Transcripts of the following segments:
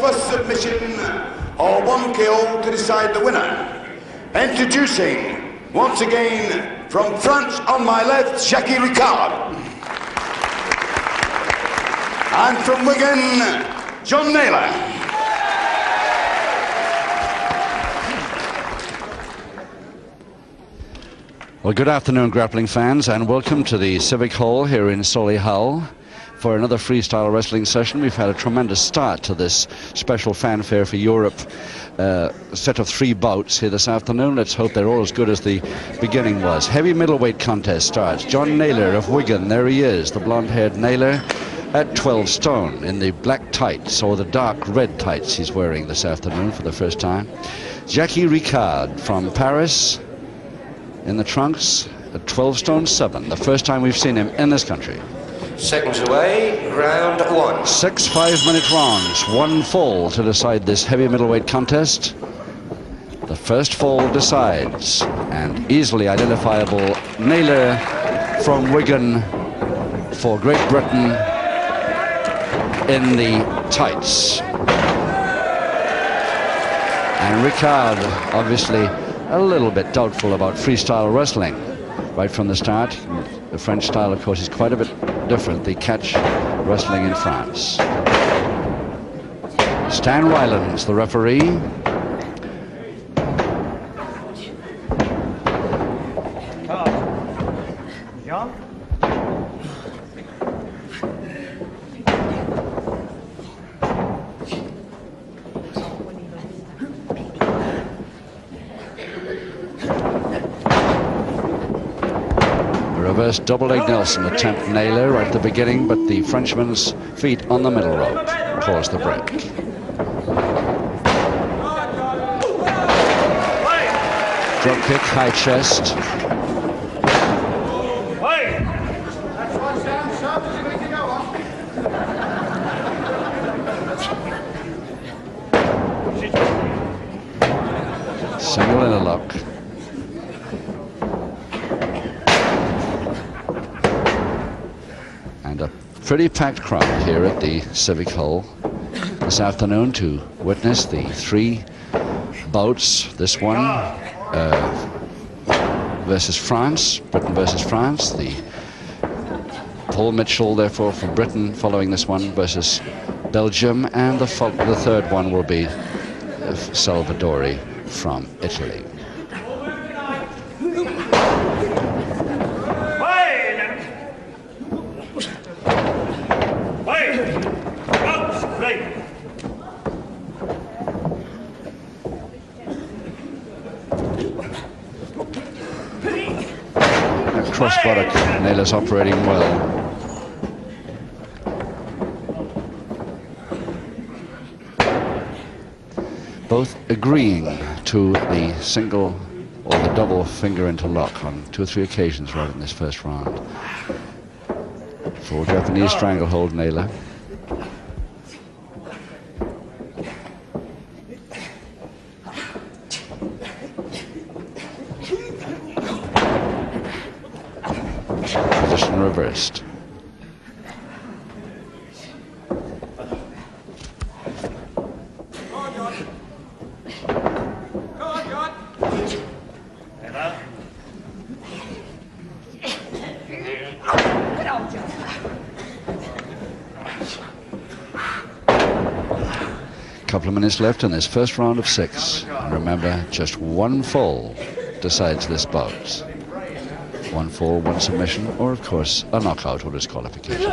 first submission or 1 KO to decide the winner. Introducing, once again, from France on my left, Jacky Ricard. And from Wigan, John Naylor. Well, good afternoon, grappling fans, and welcome to the Civic Hall here in Solihull for another freestyle wrestling session. We've had a tremendous start to this special fanfare for Europe set of 3 bouts here this afternoon. Let's hope they're all as good as the beginning was. Heavy middleweight contest starts. John Naylor of Wigan, there he is, the blonde-haired Naylor at 12 stone in the black tights, or the dark red tights he's wearing this afternoon for the first time. Jacky Ricard from Paris in the trunks at 12 stone 7, the first time we've seen him in this country. Seconds away, round 1. 6 5-minute rounds, 1 fall to decide this heavy middleweight contest. The first fall decides, and easily identifiable Naylor from Wigan for Great Britain in the tights. And Ricard, obviously a little bit doubtful about freestyle wrestling right from the start. The French style, of course, is quite a bit different. The catch wrestling in France. Stan Rylands, the referee. Reverse double leg Nelson attempt Naylor right at the beginning, but the Frenchman's feet on the middle rope caused the break. Drop kick, high chest. Single interlock. And a pretty packed crowd here at the Civic Hall this afternoon to witness the 3 bouts. This one versus France, Britain versus France. The Paul Mitchell, therefore, from Britain following this one versus Belgium, and the third one will be Salvadori from Italy. Cross buttock, Naylor's operating well. Both agreeing to the single or the double finger interlock on 2 or 3 occasions right in this first round. Full Japanese stranglehold, Naylor. Position reversed. Couple of minutes left in this first round of 6. And remember, just 1 fall decides this bout. 1 fall, 1 submission, or of course a knockout or disqualification.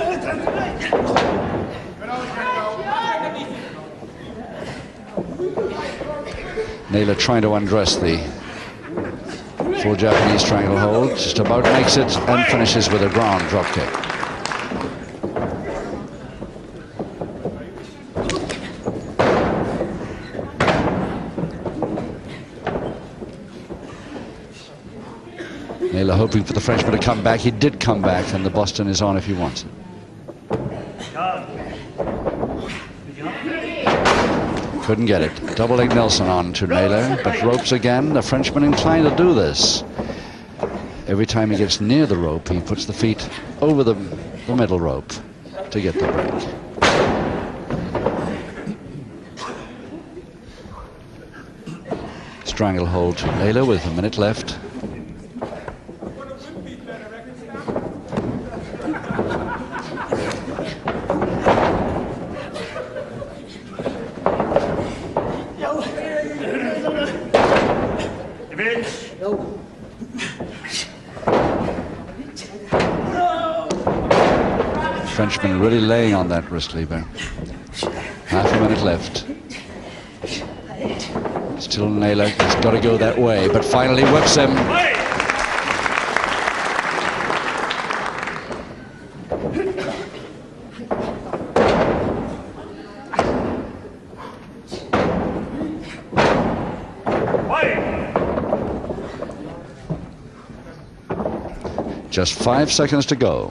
Naylor trying to undress the full Japanese stranglehold, just about makes it and finishes with a ground drop kick. Naylor hoping for the Frenchman to come back. He did come back, and the Boston is on if he wants it. Couldn't get it. Double leg Nelson on to Naylor, but ropes again. The Frenchman inclined to do this. Every time he gets near the rope, he puts the feet over the middle rope to get the break. stranglehold to Naylor with a minute left. Frenchman really laying on that wrist lever. Half a minute left. Still Naylor, he's got to go that way, but finally whips him. Just 5 seconds to go.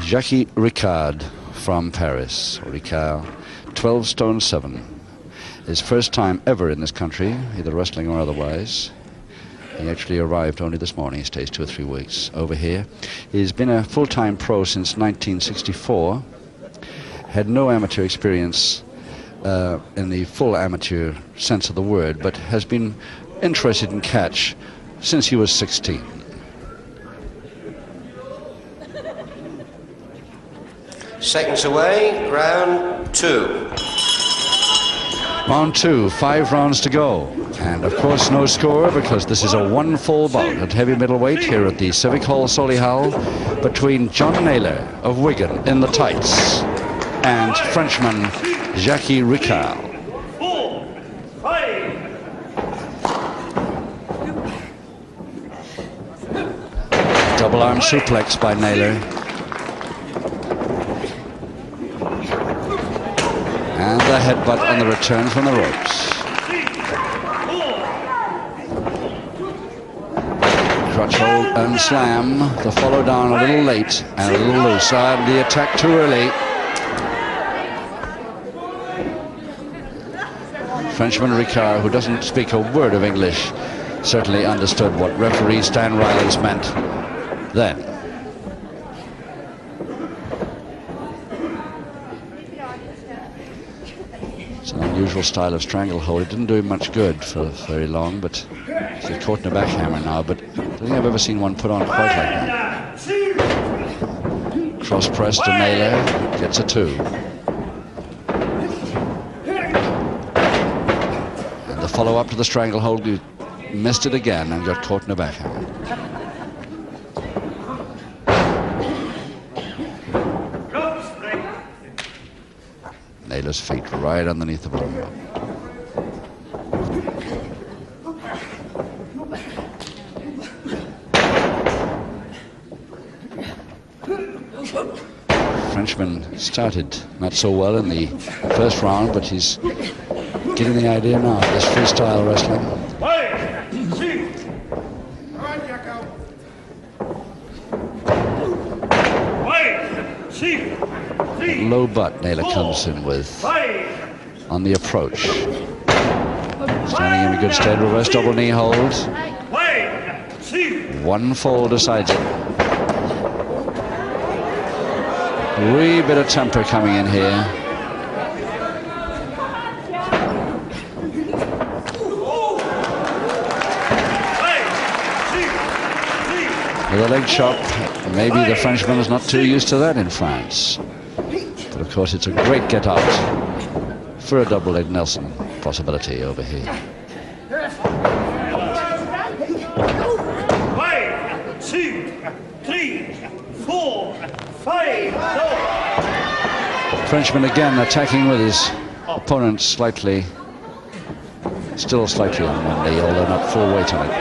Jacky Ricard from Paris. Ricard, 12 stone 7. His first time ever in this country, either wrestling or otherwise. He actually arrived only this morning. He stays 2 or 3 weeks over here. He's been a full-time pro since 1964. Had no amateur experience in the full amateur sense of the word, but has been interested in catch since he was 16. Seconds away, round 2. Round 2, 5 rounds to go. And of course no score, because this is a one-fall bout at heavy middleweight here at the Civic Hall, Solihull, between John Naylor of Wigan in the tights and Frenchman Jacky Ricard. Double arm suplex by Naylor. And the headbutt on the return from the ropes. Crutch hold and slam. The follow down a little late and a little loose. The attack too early. Frenchman Ricard, who doesn't speak a word of English, certainly understood what referee Stan Riley's meant then. It's an unusual style of stranglehold. It didn't do him much good for very long, but he's caught in a backhammer now. But I don't think I've ever seen one put on quite like that. Cross press to Naylor, gets a 2. And the follow up to the stranglehold, he missed it again and got caught in a backhammer. Naylor's feet right underneath the bottom rope. Frenchman started not so well in the first round, but he's getting the idea now of this freestyle wrestling. Low butt Naylor comes in with on the approach. Standing in a good stead, reverse double knee hold. One fall decides it. Wee bit of temper coming in here. With a leg chop, maybe the Frenchman is not too used to that in France. But of course it's a great get out for a double leg Nelson possibility over here. Frenchman again attacking with his opponent slightly, still slightly on one knee, although not full weight on it.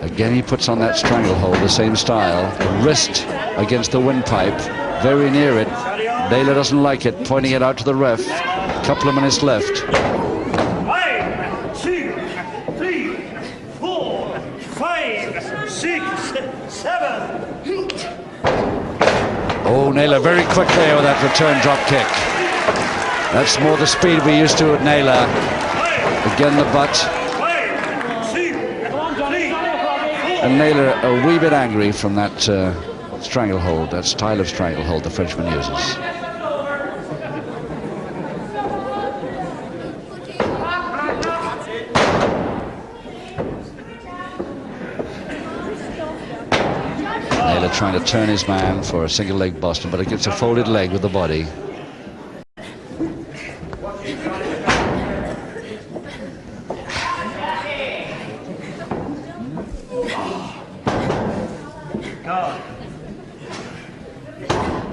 Again, he puts on that stranglehold, the same style. The wrist against the windpipe, very near it. Naylor doesn't like it, pointing it out to the ref. A couple of minutes left. 1, 2, 3, 4, 5, 6, 7. Oh, Naylor very quick there with that return drop kick. That's more the speed we used to at Naylor. Again, the butt. And Naylor a wee bit angry from that stranglehold, that style of stranglehold the Frenchman uses. Naylor trying to turn his man for a single leg Boston, but it gets a folded leg with the body.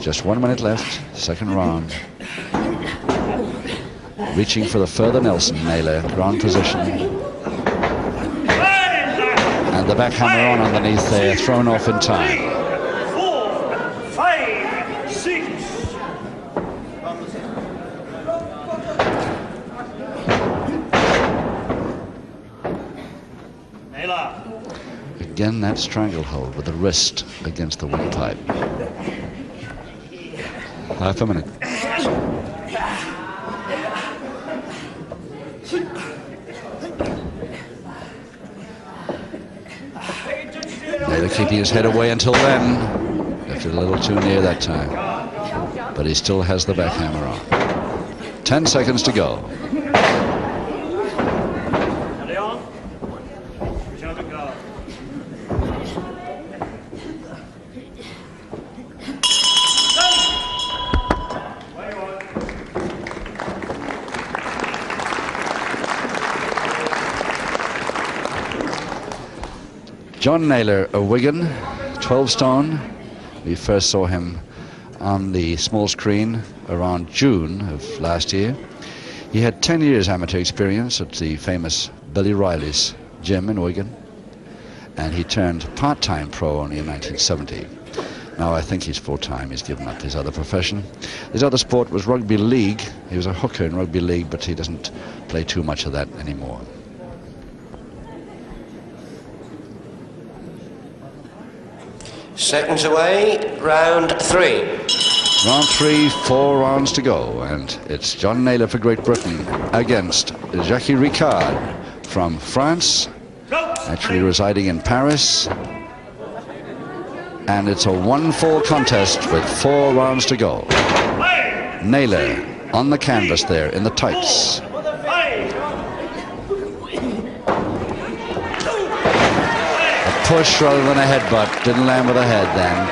Just 1 minute left, second round. Reaching for the further Nelson, Naylor, ground position. And the back hammer on underneath there, thrown off in time. 4, 5, 6. Naylor. Again, that stranglehold with the wrist against the windpipe. Half a minute. Naylor keeping his head away until then. Left it a little too near that time. But he still has the back hammer on. 10 seconds to go. John Naylor, a Wigan, 12 stone. We first saw him on the small screen around June of last year. He had 10 years amateur experience at the famous Billy Riley's gym in Wigan, and he turned part-time pro only in 1970. Now I think he's full-time. He's given up his other profession. His other sport was rugby league. He was a hooker in rugby league, but he doesn't play too much of that anymore. Seconds away, round 3. Round 3, 4 rounds to go, and it's John Naylor for Great Britain against Jacky Ricard from France, actually residing in Paris. And it's a one-fall contest with 4 rounds to go. Naylor on the canvas there in the tights. Push rather than a headbutt. Didn't land with a head then.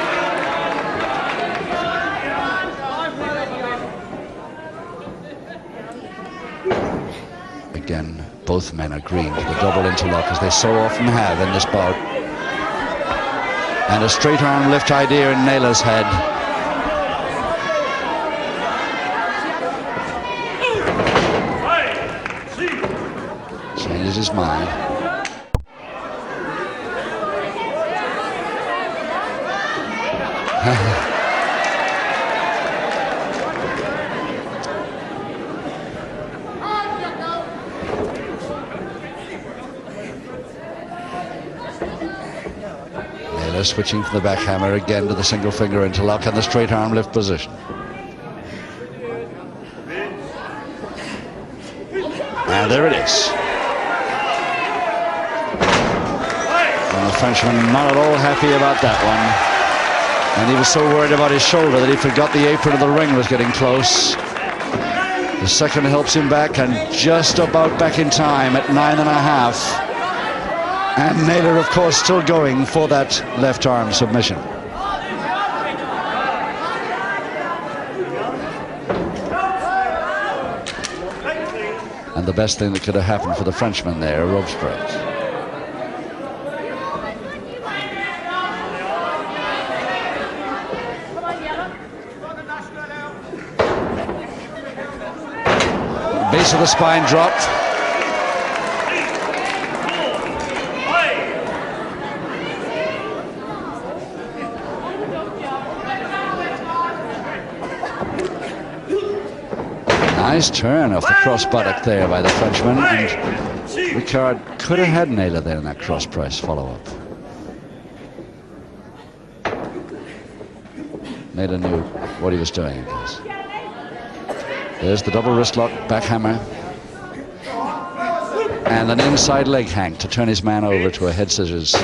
Again, both men agreeing to the double interlock as they so often have in this bout. And a straight arm lift idea in Naylor's head. Changes his mind. Naylor switching from the back hammer again to the single finger interlock and the straight arm lift position. And there it is. And the Frenchman not at all happy about that one. And he was so worried about his shoulder that he forgot the apron of the ring was getting close. The second helps him back, and just about back in time at 9.5. And Naylor, of course, still going for that left arm submission. And the best thing that could have happened for the Frenchman there, a ropes break. Base of the spine dropped. Nice turn off the cross buttock there by the Frenchman, and Ricard could have had Naylor there in that cross press follow-up. Naylor knew what he was doing, I guess. There's the double wrist lock, back hammer. And an inside leg hank to turn his man over to a head scissors.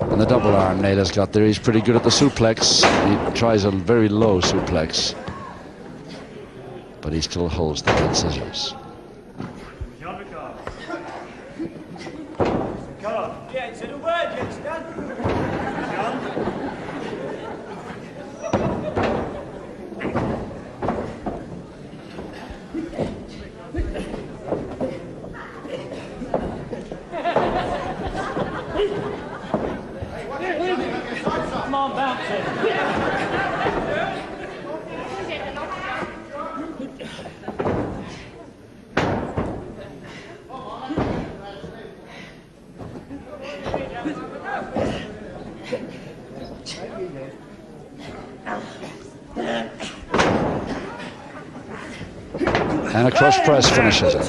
And the double arm Naylor's got there, he's pretty good at the suplex. He tries a very low suplex, but he still holds the head scissors. Come on, bounce it. And a cross press finishes it.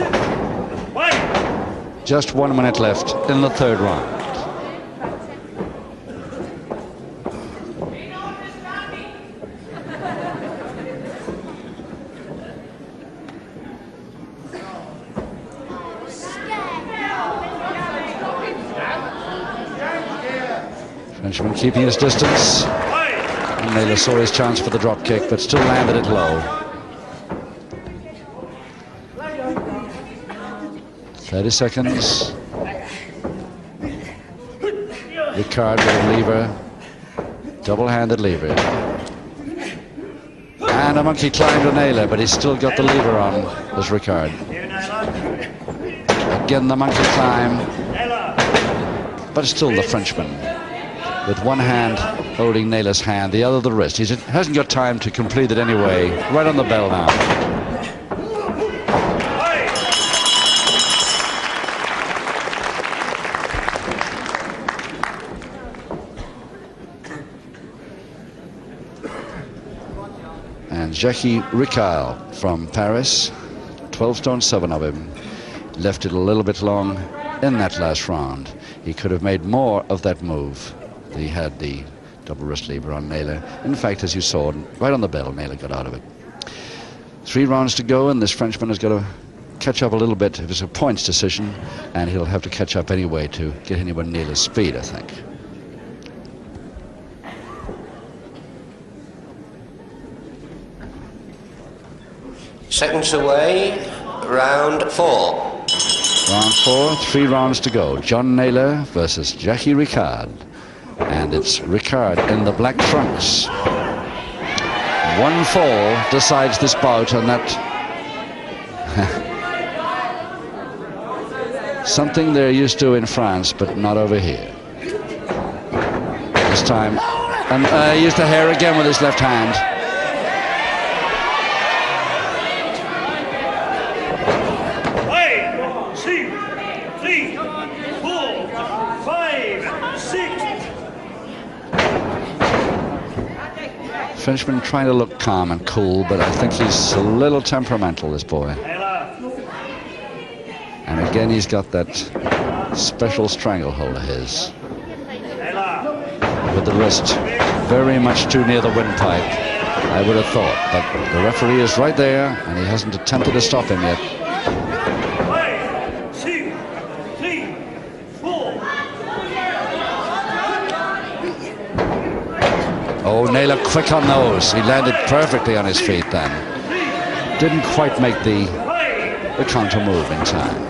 Just 1 minute left in the third round. Frenchman keeping his distance. And Naylor saw his chance for the drop kick, but still landed it low. 30 seconds. Ricard with a lever. Double-handed lever. And a monkey climb to Naylor, but he's still got the lever on, as Ricard. Again the monkey climb. But still the Frenchman, with one hand holding Naylor's hand, the other the wrist. He hasn't got time to complete it anyway. Right on the bell now. And Jacky Ricard from Paris, 12 stone 7 of him, left it a little bit long in that last round. He could have made more of that move. He had the double wrist lever on Naylor. In fact, as you saw, right on the bell, Naylor got out of it. 3 rounds to go, and this Frenchman has got to catch up a little bit. If it's a points decision, and he'll have to catch up anyway to get anywhere near Naylor's speed, I think. Seconds away, round 4. Round 4, 3 rounds to go. John Naylor versus Jacky Ricard. And it's Ricard in the black trunks. One fall decides this bout, and that something they're used to in France, but not over here. This time, and he used the hair again with his left hand. Frenchman trying to look calm and cool, but I think he's a little temperamental, this boy. And again, he's got that special stranglehold of his. With the wrist very much too near the windpipe, I would have thought. But the referee is right there, and he hasn't attempted to stop him yet. Oh, Naylor quick on those. He landed perfectly on his feet then. Didn't quite make the counter move in time.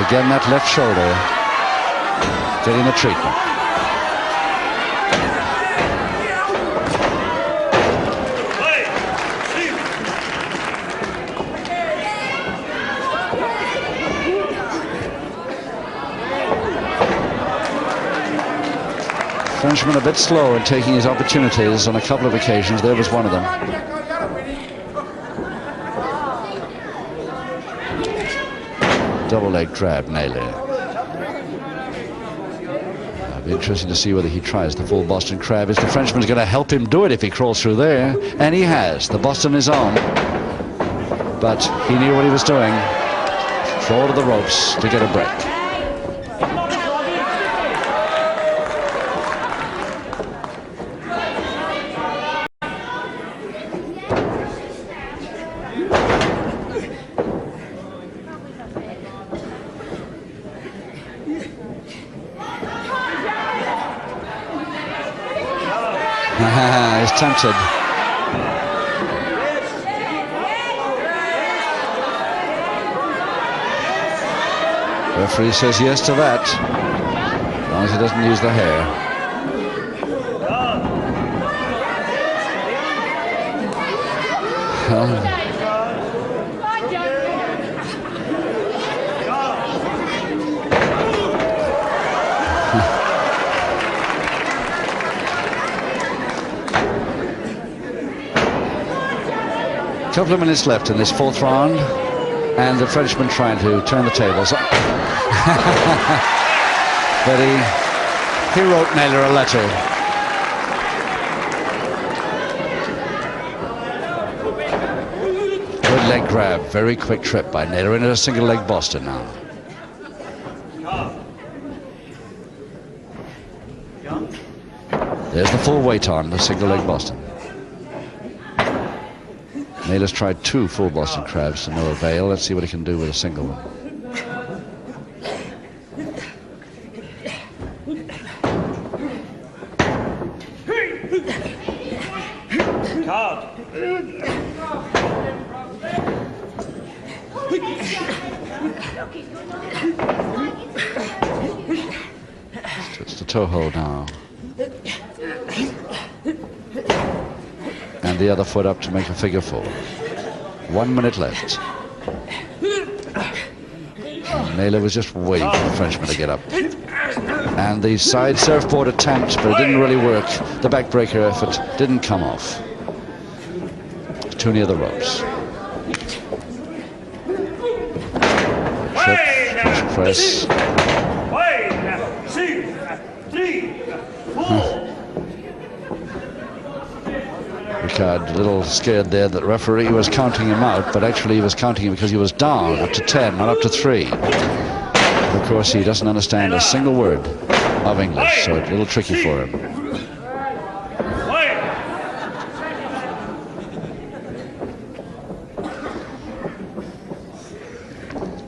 Again, that left shoulder getting the treatment. Frenchman a bit slow in taking his opportunities on a couple of occasions. There was one of them. double leg grab, Naylor. It'll be interesting to see whether he tries the full Boston Crab. Is the Frenchman's going to help him do it if he crawls through there? And he has. The Boston is on. But he knew what he was doing. Crawl to the ropes to get a break. He's tempted. Referee says yes to that, as long as he doesn't use the hair. A couple of minutes left in this fourth round, and the Frenchman trying to turn the tables. But he wrote Naylor a letter. Good leg grab, very quick trip by Naylor into a single leg Boston now. There's the full weight on the single leg Boston. Naylor's tried 2 full Boston Crabs to no avail. Let's see what he can do with a single one. It's the toe hold now. And the other foot up to make a figure 4. 1 minute left. And Naylor was just waiting for the Frenchman to get up. And the side surfboard attempt, but it didn't really work. The backbreaker effort didn't come off. Too near the ropes. Trip, press. Ricard a little scared there that the referee was counting him out, but actually he was counting him because he was down up to 10, not up to 3. But of course, he doesn't understand a single word of English, so it's a little tricky for him.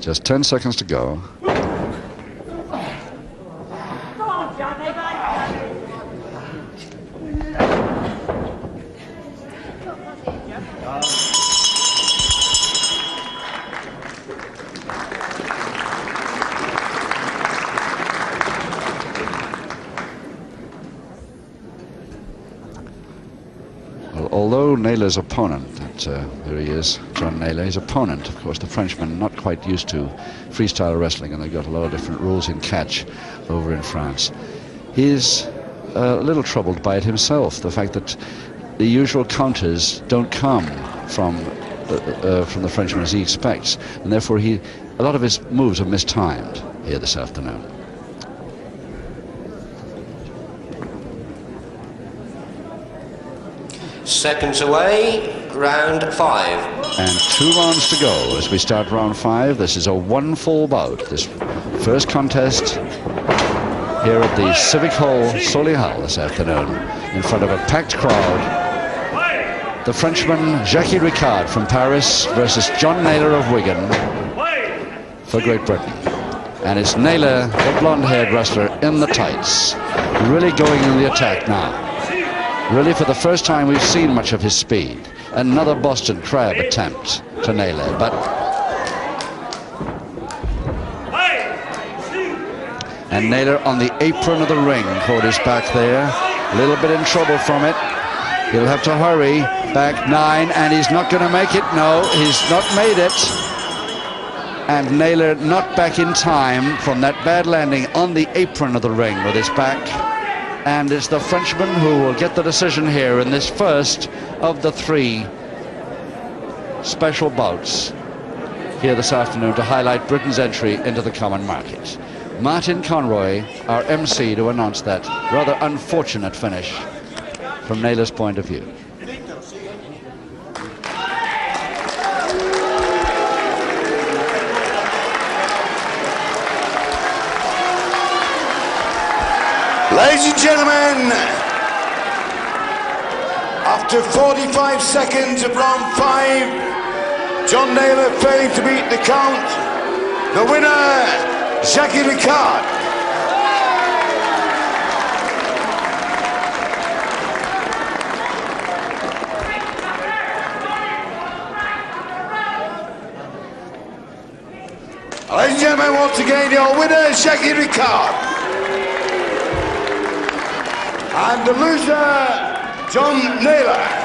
Just 10 seconds to go. Although Naylor's opponent, here he is, John Naylor, his opponent, of course, the Frenchman, not quite used to freestyle wrestling, and they've got a lot of different rules in catch over in France. He's a little troubled by it himself, the fact that the usual counters don't come from the Frenchman as he expects, and therefore a lot of his moves are mistimed here this afternoon. Seconds away, round 5. And 2 rounds to go as we start round 5. This is a 1 full bout. This first contest here at the Civic Hall, Solihull this afternoon, in front of a packed crowd. The Frenchman Jacky from Paris versus John Naylor of Wigan for Great Britain. And it's Naylor, the blonde-haired wrestler, in the tights, really going in the attack now. Really, for the first time, we've seen much of his speed. Another Boston Crab attempt to Naylor, but... And Naylor on the apron of the ring, caught his back there. A little bit in trouble from it. He'll have to hurry. Back 9, and he's not going to make it. No, he's not made it. And Naylor not back in time from that bad landing on the apron of the ring with his back. And it's the Frenchman who will get the decision here in this first of the 3 special bouts here this afternoon to highlight Britain's entry into the common market. Martin Conroy, our MC, to announce that rather unfortunate finish from Naylor's point of view. Ladies and gentlemen, after 45 seconds of round 5, John Naylor failing to beat the count, the winner, Jacky. Ladies and gentlemen, once again, your winner, Jacky. And the loser, John Naylor.